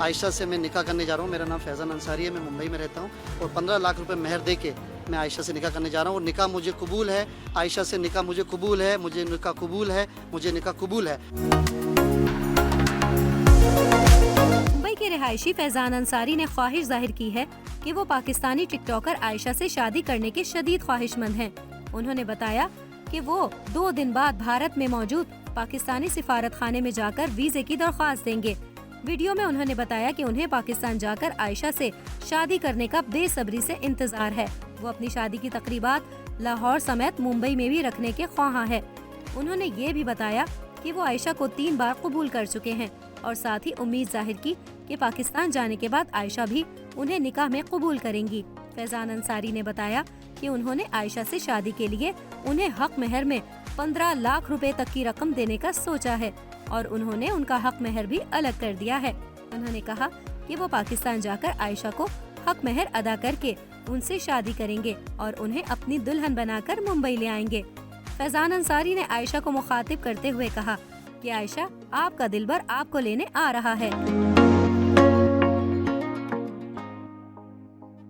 आयशा से मैं निकाह करने जा रहा हूँ। मेरा नाम फैज़ान अंसारी है, मैं मुंबई में रहता हूँ और 15 लाख रुपए मेहर दे के मैं आयशा से निकाह करने जा रहा हूँ और निकाह मुझे कबूल है। आयशा से निकाह मुझे कबूल है, मुझे निकाह कबूल है, मुझे निकाह कबूल है। मुंबई के रिहायशी फैजान अंसारी ने ख्वाहिश जाहिर की है कि वो पाकिस्तानी टिकटॉकर आयशा से शादी करने के शदीद ख्वाहिशमंद हैं। उन्होंने बताया कि वो 2 दिन बाद भारत में मौजूद पाकिस्तानी सिफारत खाने में जाकर वीजे की दरख्वास्त देंगे। वीडियो में उन्होंने बताया कि उन्हें पाकिस्तान जाकर आयशा से शादी करने का बेसब्री से इंतजार है। वो अपनी शादी की तकरीबात लाहौर समेत मुंबई में भी रखने के ख्वाहां है। उन्होंने ये भी बताया कि वो आयशा को 3 बार कबूल कर चुके हैं और साथ ही उम्मीद जाहिर की कि पाकिस्तान जाने के बाद आयशा भी उन्हें निकाह में कबूल करेंगी। फैजान अंसारी ने बताया कि उन्होंने आयशा से शादी के लिए उन्हें हक महर में 15 लाख रुपए तक की रकम देने का सोचा है और उन्होंने उनका हक महर भी अलग कर दिया है। उन्होंने कहा कि वो पाकिस्तान जाकर आयशा को हक महर अदा करके उनसे शादी करेंगे और उन्हें अपनी दुल्हन बनाकर मुंबई ले आएंगे। फैजान अंसारी ने आयशा को मुखातिब करते हुए कहा कि आयशा, आपका दिलबर आपको लेने आ रहा है।